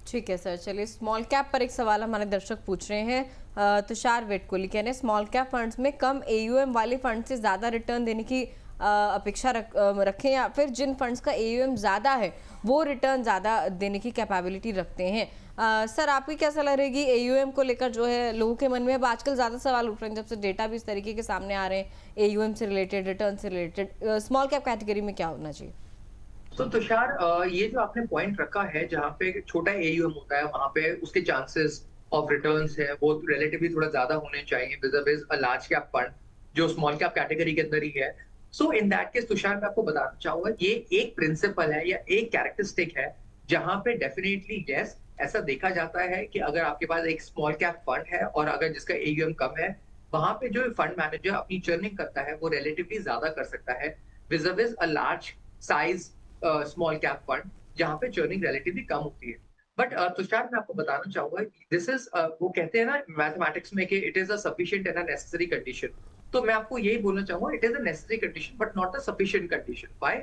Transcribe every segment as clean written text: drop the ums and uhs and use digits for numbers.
ठीक है सर, चलिए स्मॉल कैप पर एक सवाल हमारे दर्शक पूछ रहे हैं। तुषार वेटकुली कह रहे हैं स्मॉल कैप फंड्स में कम एयूएम वाले फंड से ज़्यादा रिटर्न देने की अपेक्षा रखें, या फिर जिन फंड्स का एयूएम ज़्यादा है वो रिटर्न ज़्यादा देने की कैपेबिलिटी रखते हैं। सर आपकी क्या सलाह रहेगी एयूएम को लेकर? जो है लोगों के मन में अब आजकल ज़्यादा सवाल उठ रहे हैं जब से डेटा भी इस तरीके के सामने आ रहे हैं, एयूएम से रिलेटेड, रिटर्न से रिलेटेड। स्मॉल कैप कैटेगरी में क्या होना चाहिए? तो तुषार, ये जो आपने पॉइंट रखा है जहाँ पे छोटा एयूएम होता है वहां पे उसके चांसेस ऑफ रिटर्न्स है वो रिलेटिवली थोड़ा ज्यादा होने चाहिए विज़ अ लार्ज कैप फंड जो स्मॉल कैप कैटेगरी के अंदर ही है। So in that case Tushar, मैं आपको बताना चाहूंगा ये एक प्रिंसिपल है या एक कैरेक्टरिस्टिक है जहां पे डेफिनेटली यस ऐसा देखा जाता है कि अगर आपके पास एक स्मॉल कैप फंड है और अगर जिसका एयूएम कम है, वहां पे जो फंड मैनेजर अपनी चर्निंग करता है वो रिलेटिवली ज्यादा कर सकता है विज़ a large size small cap fund जहां पे चर्निंग रिलेटिवली कम होती है। बट तुषार, मैं आपको बताना चाहूंगा दिस इज वो कहते हैं ना मैथमेटिक्स में कि it is a sufficient and a necessary condition. तो मैं आपको यही बोलना चाहूंगा it is a necessary condition but not a sufficient condition. Why?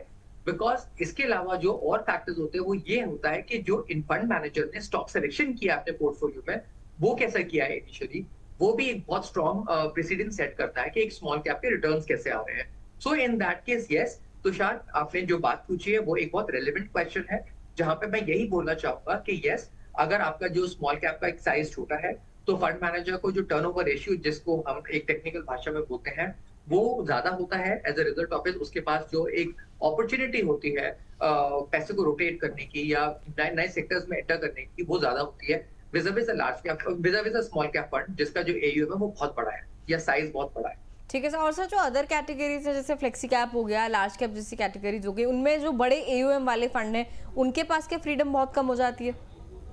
Because इसके अलावा जो और फैक्टर्स होते हैं वो ये होता है कि जो इन फंड मैनेजर ने स्टॉक सिलेक्शन किया अपने पोर्टफोलियो में वो कैसा किया है इनिशियली, वो भी एक बहुत स्ट्रॉन्ग प्रेसिडेंट सेट करता है कि एक स्मॉल कैप के रिटर्न्स कैसे आ रहे हैं। So in that case yes Tushar, आपने जो बात पूछी है वो एक बहुत रेलेवेंट क्वेश्चन है जहां पे मैं यही बोलना चाहूंगा कि यस अगर आपका जो स्मॉल कैप का एक साइज छोटा है तो फंड मैनेजर को जो टर्नओवर रेशियो जिसको हम एक टेक्निकल भाषा में बोलते हैं वो ज्यादा होता है। As a result of it उसके पास जो एक अपॉर्चुनिटी होती है पैसे को रोटेट करने की या नए नए सेक्टर्स में एंटर करने की वो ज्यादा होती है विज़ large cap विज़ small cap fund जिसका जो एयूएम है वो बहुत बड़ा है या साइज बहुत बड़ा है। ठीक है सर। और सर जो अदर कैटेगरीज है जैसे फ्लेक्सी कैप हो गया, लार्ज कैप जैसी कैटेगरीज हो गई, उनमें जो बड़े एयूएम वाले फंड हैं उनके पास क्या फ्रीडम बहुत कम हो जाती है?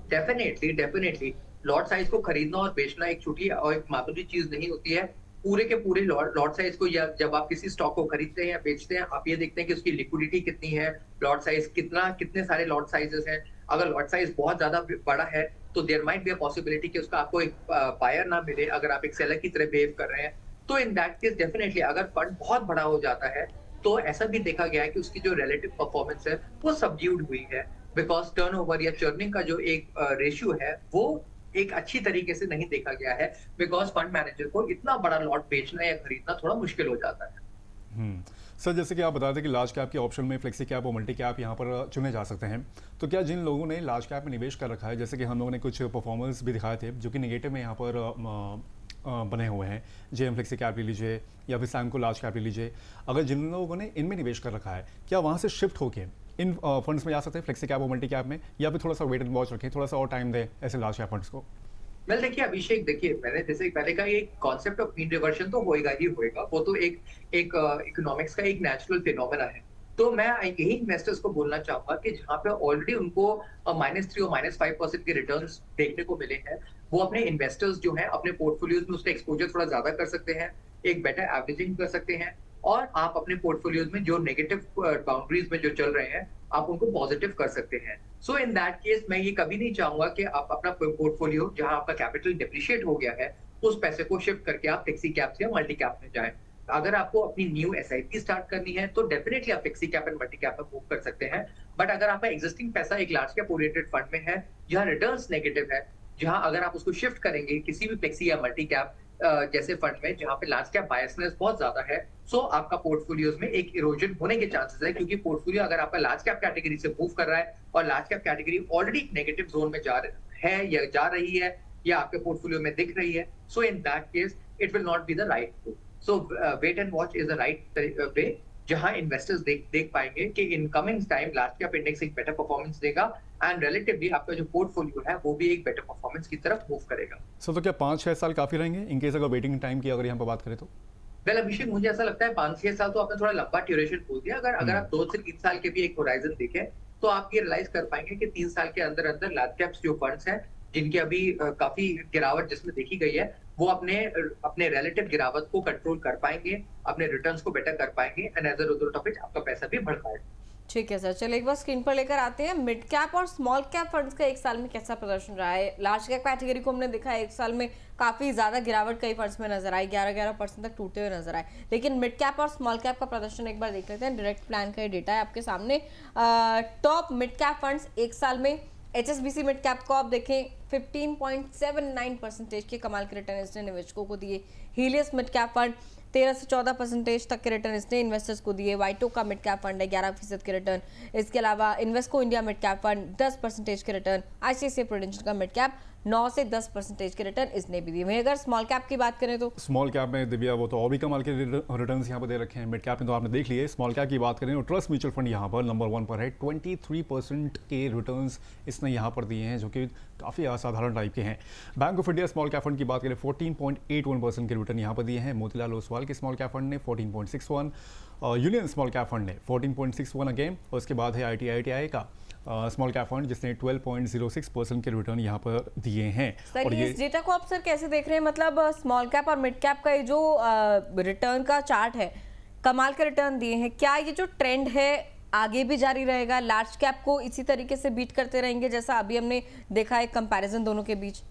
डेफिनेटली डेफिनेटली लॉट साइज को खरीदना और बेचना एक छोटी और एक मामूली चीज नहीं होती है। पूरे के पूरे लॉट साइज को या जब आप किसी स्टॉक को खरीदते हैं या बेचते हैं आप ये देखते हैं कि उसकी लिक्विडिटी कितनी है, लॉट साइज कितना, कितने सारे लॉट साइजेस हैं। अगर लॉट साइज बहुत ज्यादा बड़ा है तो there might be a possibility कि उसका आपको एक बायर ना मिले अगर आप एक सेलर की तरह बिहेव कर रहे हैं। तो इन दैट केस डेफिनेटली अगर फंड बहुत बड़ा हो जाता है तो ऐसा भी देखा गया है कि उसकी जो रिलेटिव परफॉर्मेंस है वो सबड्यूड हुई है बिकॉज टर्नओवर या चर्निंग का जो एक रेशियो है वो एक अच्छी तरीके से नहीं देखा गया है बिकॉज फंड मैनेजर को इतना बड़ा लॉट बेचना या खरीदना थोड़ा मुश्किल हो जाता है। सर जैसे कि आप बता दें कि लार्ज कैप के ऑप्शन में फ्लेक्सी कैप और मल्टी कैप यहाँ पर चुने जा सकते हैं, तो क्या जिन लोगों ने लार्ज कैप में निवेश कर रखा है, जैसे कि हम लोगों ने कुछ परफॉर्मेंस भी दिखाए थे जो कि नेगेटिव में यहाँ पर बने हुए हैं, जेएम फ्लेक्सी कैप ले लीजिए या फिर सैमको लार्ज कैप ले लीजिए, अगर जिन लोगों ने इनमें निवेश कर रखा है क्या वहाँ से शिफ्ट होकर इन फंड्स में जा सकते हैं फ्लेक्सी कैप और मल्टी कैप में, या फिर थोड़ा सा वेट एंड वॉच रखें, थोड़ा सा और टाइम दें ऐसे लार्ज कैप फंड्स को? वेल देखिए अभिषेक, देखिए मैंने जैसे पहले का ये कॉन्सेप्ट ऑफ मीन रिवर्जन तो होएगा ही होएगा, वो तो एक एक इकोनॉमिक्स का एक नेचुरल फिनोमेना है। तो मैं यही इन्वेस्टर्स को बोलना चाहूंगा कि जहां पे ऑलरेडी उनको -3 और -5% के रिटर्न्स देखने को मिले हैं वो अपने इन्वेस्टर्स जो हैं अपने पोर्टफोलियोज में उसका एक्सपोजर थोड़ा ज्यादा कर सकते हैं, एक बेटर एवरेजिंग कर सकते हैं और आप अपने पोर्टफोलियोज में जो नेगेटिव बाउंड्रीज में जो चल रहे हैं आप उनको पॉजिटिव कर सकते हैं। सो इन दैट केस मैं ये कभी नहीं चाहूंगा कि आप अपना पोर्टफोलियो जहां आपका कैपिटल डिप्रिशिएट हो गया है उस पैसे को शिफ्ट करके आप फ्लेक्सी कैप या मल्टी कैप में जाएं। अगर आपको अपनी न्यू एसआईपी स्टार्ट करनी है तो डेफिनेटली आप flexi cap and multi cap में मूव कर सकते हैं। बट अगर आपका एग्जिस्टिंग पैसा एक लार्ज कैप ओरिएंटेड फंड में है जहां रिटर्न्स नेगेटिव है, जहां अगर आप उसको शिफ्ट करेंगे किसी भी फ्लेक्सी या मल्टी कैप जैसे फंड में जहां पे लार्ज कैप बायसनेस बहुत ज्यादा है, सो आपका पोर्टफोलियोज में एक इरोजन होने के चांसेस है क्योंकि पोर्टफोलियो अगर आपका लार्ज कैप कैटेगरी से मूव कर रहा है और large cap category already negative zone में है या जा रही है या आपके पोर्टफोलियो में दिख रही है, so in that case it will not be the right move. So wait and watch is the right way जहां इन्वेस्टर्स देख पाएंगे कि in coming time large cap index एक बेटर परफॉर्मेंस देगा एंड रिलेटिवली आपका जो पोर्टफोलियो है वो भी एक बेटर परफॉर्मेंस की तरफ मूव करेगा। सर तो क्या 5-6 साल काफ़ी रहेंगे इन केस अगर वेटिंग टाइम की अगर यहाँ पर बात करें तो? वेल अभिषेक, मुझे ऐसा लगता है 5-6 साल तो आपने थोड़ा लंबा ड्यूरेशन बोल दिया। अगर आप 2 से 3 साल के भी एक होराइजन देखें तो आप ये रियलाइज कर पाएंगे कि 3 साल के अंदर अंदर लार्ज कैप्स जो फंड्स हैं जिनकी अभी काफी गिरावट जिसमें देखी गई है वो अपने अपने रिलेटिव गिरावट को कंट्रोल कर पाएंगे, अपने रिटर्न्स को बेटर कर पाएंगे and as a result of it आपका पैसा भी बढ़ पाएगा। ठीक है सर, चलिए एक बार स्क्रीन पर लेकर आते हैं मिड कैप और स्मॉल कैप फंड्स का एक साल में कैसा प्रदर्शन रहा है। लार्ज कैप कैटेगरी को हमने देखा है एक साल में काफी ज्यादा गिरावट कई फंड्स में नजर आई, 11% तक टूटते हुए नजर आए। लेकिन मिड कैप और स्मॉल कैप का प्रदर्शन एक बार देख लेते हैं। डायरेक्ट प्लान का ये डेटा है आपके सामने। टॉप मिड कैप फंड्स एक साल में HSBC मिड कैप को आप देखें 15.79% के कमाल के रिटर्न इसने निवेशकों को दिए। हीलियस मिड कैप फंड 13 से 14% तक के रिटर्न इसने इन्वेस्टर्स को दिए। वाइटो का मिड कैप फंड है 11% के रिटर्न। इसके अलावा Invesco India mid cap fund 10% के रिटर्न। ICICI प्रूडेंशियल का मिड कैप 9 से 10% के रिटर्न इसने भी दिए। वहीं अगर स्मॉल कैप की बात करें तो स्मॉल कैप में दिव्या वो तो और भी कमाल के रिटर्न्स यहाँ पर दे रखे हैं। मिड कैप में तो आपने देख लिए, स्मॉल कैप की बात करें तो ट्रस्ट म्यूचुअल फंड यहाँ पर नंबर 1 पर है। 23% के रिटर्न्स इसने यहाँ पर दिए हैं, जो कि काफ़ी असाधारण टाइप के हैं। Bank of India small cap fund की बात करें 14.81% के रिटर्न यहाँ पर दिए हैं। मोतीलाल ओसवाल के स्मॉल कैप फंड ने 14.61, यूनियन स्मॉल कैप फंड ने 14.61 अगेन। और उसके बाद है ITI का स्मॉल कैप फंड जिसने 12.06% के रिटर्न यहाँ पर दिए हैं। सर और ये इस डेटा को आप सर कैसे देख रहे हैं? मतलब स्मॉल कैप और मिड कैप का ये जो रिटर्न का चार्ट है, कमाल के रिटर्न दिए हैं, क्या ये जो ट्रेंड है आगे भी जारी रहेगा? लार्ज कैप को इसी तरीके से बीट करते रहेंगे जैसा अभी हमने देखा है कंपैरिजन दोनों के बीच?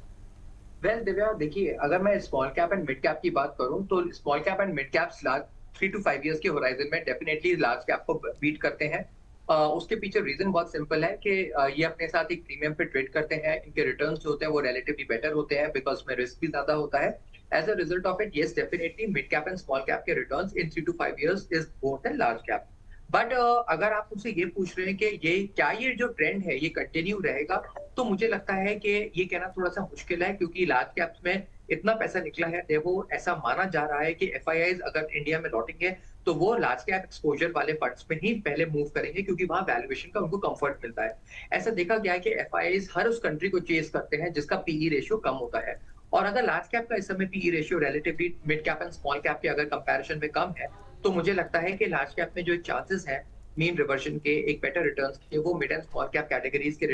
वेल दिव्या, देखिए अगर मैं small cap and mid cap की बात करूं तो small cap and mid caps large 3 to 5 years के होराइजन में डेफिनेटली लार्ज कैप को बीट करते हैं। उसके पीछे रीजन बहुत सिंपल है कि ये अपने साथ एक प्रीमियम पे ट्रेड करते हैं। इनके रिटर्न्स जो होते हैं वो रिलेटिवली बेटर होते हैं बिकॉज में रिस्क भी ज्यादा होता है। As a result of it yes definitely mid cap and small cap के returns in 3 to 5 years is more than large cap. But अगर आप मुझसे ये पूछ रहे हैं कि ये जो ट्रेंड है ये कंटिन्यू रहेगा, तो मुझे लगता है कि ये कहना थोड़ा सा मुश्किल है, क्योंकि लार्ज कैप्स में इतना पैसा निकला है। देखो ऐसा माना जा रहा है कि FIIs अगर इंडिया में लौटेंगे तो वो लार्ज कैप एक्सपोजर वाले फंड्स में ही पहले मूव करेंगे, क्योंकि वहां वैल्यूएशन का उनको कंफर्ट मिलता है। ऐसा देखा गया है कि FIIs हर उस कंट्री को चेस करते हैं जिसका PE रेशियो कम होता है। और अगर लार्ज कैप का इस समय PE ratio relatively mid cap and small cap के अगर कंपैरिजन में कम है, तो मुझे लगता है कि लार्ज कैप में जो चांसेस है मीन रिवर्जन के, एक बेटर रिटर्न्स के, वो mid and small cap categories के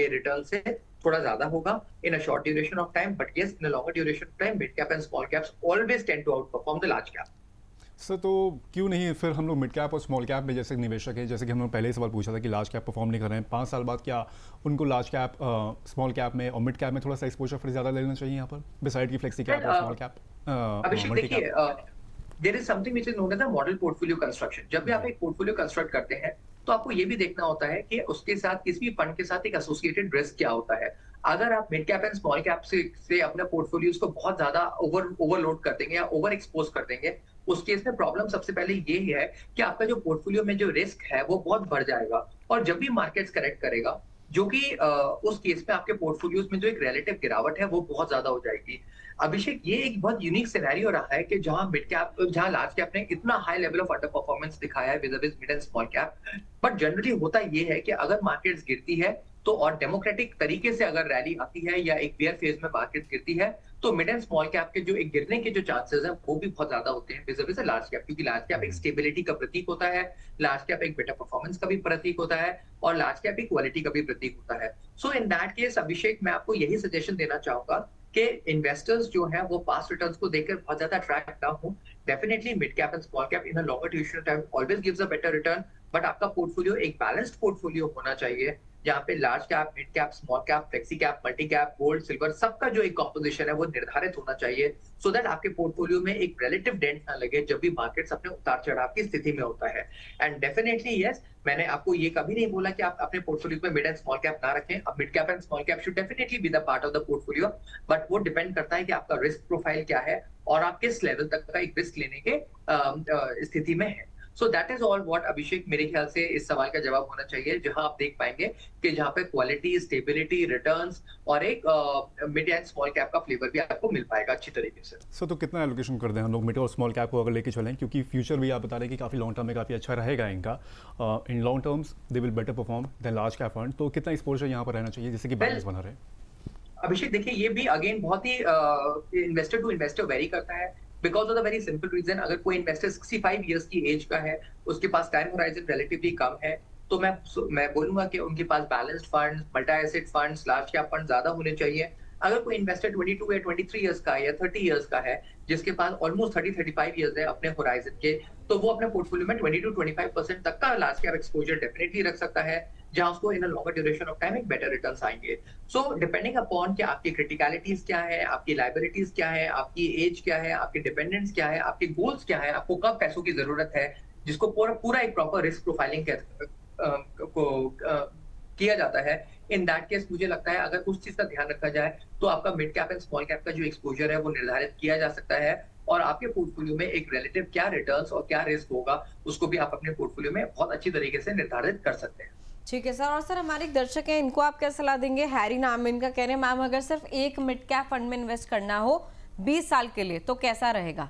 रिटर्न से थोड़ा ज्यादा होगा in a short duration of time. But yes, in a longer duration of time mid cap and small caps always tend to outperform the large cap. Sir तो क्यों नहीं फिर हम लोग मिड कैप और स्मॉल कैप में जैसे निवेशक हैं, जैसे कि हमने पहले ही सवाल पूछा था कि लार्ज कैप परफॉर्म नहीं कर रहे हैं, 5 साल बाद क्या उनको लार्ज कैप स्मॉल कैप में और मिड कैप में थोड़ा सा एक्सपोजर फिर ज़्यादा लेना चाहिए यहाँ पर, बिसाइड की फ्लेक्सी कैप और स्मॉल कैप? अभिषेक देखिए, there is something which is known as the model portfolio construction. जब भी आप एक पोर्टफोलियो कंस्ट्रक्ट करते हैं तो आपको ये भी देखना होता है कि उसके साथ किसी भी फंड के साथ एक एसोसिएटेड रिस्क क्या होता है। अगर आप mid cap and small cap से अपने पोर्टफोलियोज को बहुत ज्यादा ओवरलोड कर देंगे या ओवर एक्सपोज कर देंगे, उस केस में प्रॉब्लम सबसे पहले ये है कि आपका जो पोर्टफोलियो में जो रिस्क है वो बहुत बढ़ जाएगा। और जब भी मार्केट्स करेक्ट करेगा, जो कि उस केस में आपके पोर्टफोलियोज में जो एक रिलेटिव गिरावट है वो बहुत ज्यादा हो जाएगी। अभिषेक, ये एक बहुत यूनिक सिनेरियो रहा है कि जहां लार्ज कैप ने इतना high level of under performance दिखाया है with mid and small cap. But generally होता ये है कि अगर मार्केट्स गिरती है तो और डेमोक्रेटिक तरीके से अगर रैली आती है या एक बेयर फेज में मार्केट गिरती है, तो मिड एंड स्मॉल कैप के जो एक गिरने के जो चांसेस हैं वो भी बहुत ज्यादा होते हैं विद लार्ज कैप, क्योंकि लार्ज कैप एक स्टेबिलिटी का प्रतीक होता है, लार्ज कैप एक बेटर परफॉर्मेंस का भी प्रतीक होता है, और लार्ज कैप एक क्वालिटी का भी प्रतीक होता है। सो इन दैट केस अभिषेक, मैं आपको यही सजेशन देना चाहूंगा कि इन्वेस्टर्स जो है वो पास्ट रिटर्न्स को देखकर बहुत ज्यादा अट्रैक्ट ना हो। Definitely mid cap and small cap in a longer duration time always gives a better return, but आपका पोर्टफोलियो एक बैलेंस्ड पोर्टफोलियो होना चाहिए, जहाँ पे large cap, mid cap, small cap, flexi cap, multi cap, gold, silver, सबका जो एक composition है वो निर्धारित होना चाहिए, सो दैट आपके पोर्टफोलियो में एक रिलेटिव डेंट ना लगे जब भी मार्केट्स अपने उतार चढ़ाव की स्थिति में होता है। एंड डेफिनेटली यस, मैंने आपको ये कभी नहीं बोला कि आप अपने पोर्टफोलियो में मिड एंड स्मॉल कैप ना रखें। अब mid cap and small cap should definitely be the part of the portfolio, but वो डिपेंड करता है कि आपका रिस्क प्रोफाइल क्या है और आप किस लेवल तक का एक रिस्क लेने के स्थिति में है। So that is all what Abhishek, मेरे ख्याल से इस सवाल का जवाब होना चाहिए, जहां आप देख पाएंगे कि जहां पे क्वालिटी, स्टेबिलिटी, रिटर्न्स और एक मिड एंड स्मॉल कैप का फ्लेवर भी आपको मिल पाएगा अच्छी तरीके से। सो तो कितना एलोकेशन कर दें हम लोग मिड और स्मॉल कैप को अगर लेके चलें, क्योंकि फ्यूचर भी आप बता रहे हैं कि काफ़ी लॉन्ग टर्म में काफ़ी अच्छा रहेगा इनका, in long terms they will better perform than large cap fund, तो कितना एक्सपोजर यहाँ पर रहना चाहिए जिससे कि बैलेंस बना रहे? अभिषेक देखिए, ये भी अगेन बहुत ही इन्वेस्टर टू इन्वेस्टर वेरी करता है, because of the very simple reason. अगर कोई इन्वेस्टर 65 इयर्स की एज का है, उसके पास टाइम होराइजन रिलेटिवली कम है, तो मैं बोलूंगा कि उनके पास balanced fund, multi asset funds, large cap fund ज्यादा होने चाहिए। अगर कोई इन्वेस्टर 22 या 23 इयर्स का है या 30 इयर्स का है, जिसके पास ऑलमोस्ट 30-35 इयर्स है अपने होराइजन के, तो वो अपने पोर्टफोलियो में 20-25% तक का लार्ज कैप एक्सपोजर डेफिनेटली रख सकता है, जहां उसको in a longer duration of time एक बेटर रिटर्न्स आएंगे। सो डिपेंडिंग अपॉन कि आपकी क्रिटिकलिटीज क्या है, आपकी लायबिलिटीज क्या है, आपकी एज क्या है, आपके डिपेंडेंट्स क्या है, आपके गोल्स क्या है, आपको कब पैसों की जरूरत है, जिसको पूरा एक प्रॉपर रिस्क प्रोफाइलिंग किया जाता है, इन दैट केस मुझे लगता है अगर उस चीज का ध्यान रखा जाए तो आपका mid cap and small cap का जो एक्सपोजर है वो निर्धारित किया जा सकता है और आपके पोर्टफोलियो में एक रिलेटिव क्या रिटर्न्स और क्या रिस्क होगा उसको भी आप अपने पोर्टफोलियो में बहुत अच्छी तरीके से निर्धारित कर सकते हैं। ठीक है सर। और सर हमारे एक दर्शक हैं, इनको आप क्या सलाह देंगे? हैरी नाम है इनका, कह रहे हैं मैम अगर सिर्फ एक मिड कैप फंड में इन्वेस्ट करना हो 20 साल के लिए तो कैसा रहेगा?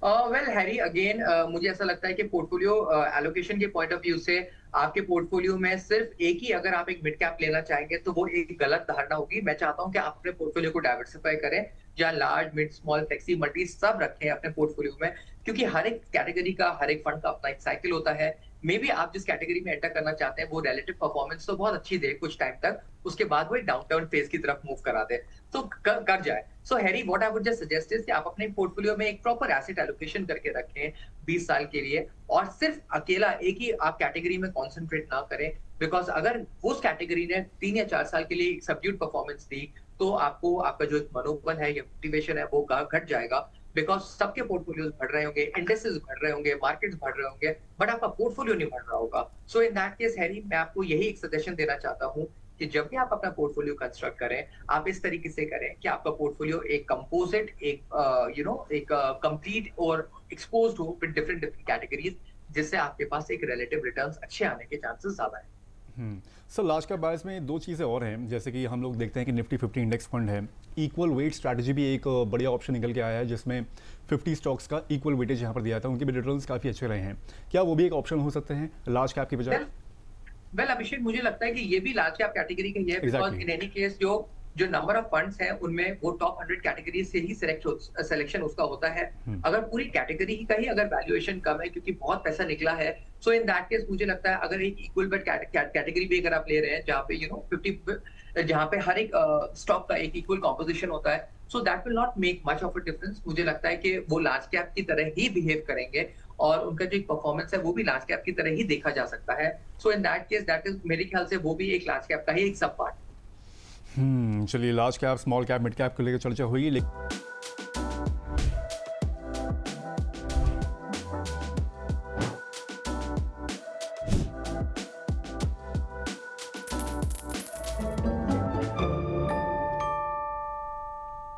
वेल हैरी अगेन मुझे ऐसा लगता है कि पोर्टफोलियो एलोकेशन के पॉइंट ऑफ व्यू से आपके पोर्टफोलियो में सिर्फ एक ही अगर आप एक मिड कैप लेना चाहेंगे तो वो एक गलत धारणा होगी। मैं चाहता हूं कि आप अपने पोर्टफोलियो को डाइवर्सिफाई करें, जहां large mid small flexi multi सब रखें अपने पोर्टफोलियो में, क्योंकि हर एक कैटेगरी का हर एक फंड का अपना एक साइकिल होता है। मे बी आप जिस कैटेगरी में एंटर करना चाहते हैं वो रिलेटिव परफॉर्मेंस तो बहुत अच्छी दे कुछ टाइम तक, उसके बाद वो एक डाउनटर्न फेज की तरफ मूव करा दे तो कर जाए। So Harry what I would just suggest is कि आप अपने पोर्टफोलियो में एक प्रॉपर एसेट एलोकेशन करके रखें 20 साल के लिए और सिर्फ अकेला एक ही आप कैटेगरी में कॉन्सेंट्रेट ना करें, बिकॉज अगर उस कैटेगरी ने 3 या 4 साल के लिए सबड्यूड परफॉर्मेंस दी तो आपको आपका जो मनोबल है या मोटिवेशन है वो घट जाएगा, बिकॉज सबके पोर्टफोलियोज बढ़ रहे होंगे, इंडेक्सेस बढ़ रहे होंगे, मार्केट्स बढ़ रहे होंगे, बट आपका पोर्टफोलियो नहीं बढ़ रहा होगा। सो इन दैट केस हैरी मैं आपको यही एक सजेशन देना चाहता हूँ कि जब भी आप अपना पोर्टफोलियो कंस्ट्रक्ट करें आप इस तरीके से करें कि आपका पोर्टफोलियो एक कंपोजिट एक कंप्लीट और एक्सपोज्ड हो विद डिफरेंट कैटेगरीज, जिससे आपके पास एक रिलेटिव रिटर्न्स अच्छे आने के चांसेस ज्यादा है। सर लार्ज कैप बायर्स में दो चीज़ें और हैं, जैसे कि हम लोग देखते हैं कि निफ्टी 50 इंडेक्स फंड है, इक्वल वेट स्ट्रैटेजी भी एक बढ़िया ऑप्शन निकल के आया है जिसमें 50 स्टॉक्स का इक्वल वेटेज यहाँ पर दिया था, उनके भी रिटर्न्स काफ़ी अच्छे रहे हैं। क्या वो भी एक ऑप्शन हो सकते हैं लार्ज कैप की बजाय? वेल अभिषेक मुझे लगता है कि ये भी लार्ज कैप कैटेगरी का ही है, बिकॉज इन एनी केस जो नंबर ऑफ फंड्स हैं उनमें वो टॉप 100 कैटेगरी से ही सिलेक्शन उसका होता है। अगर पूरी कैटेगरी का ही अगर वैल्यूएशन कम है क्योंकि बहुत पैसा निकला है, सो इन दैट केस मुझे लगता है अगर एक इक्वल बेट कैटेगरी भी अगर आप ले रहे हैं जहाँ पे 50 जहाँ पे हर एक स्टॉक का एक इक्वल कॉम्पोजिशन होता है, so that will not make much of a difference. मुझे लगता है कि वो लार्ज कैप की तरह ही बिहेव करेंगे और उनका जो परफॉर्मेंस है वो भी लार्ज कैप की तरह ही देखा जा सकता है। So in that case that is मेरे ख्याल से वो भी एक लार्ज कैप का ही एक सब पार्ट। चलिए large cap small cap mid cap को लेकर चर्चा हुई, लेकिन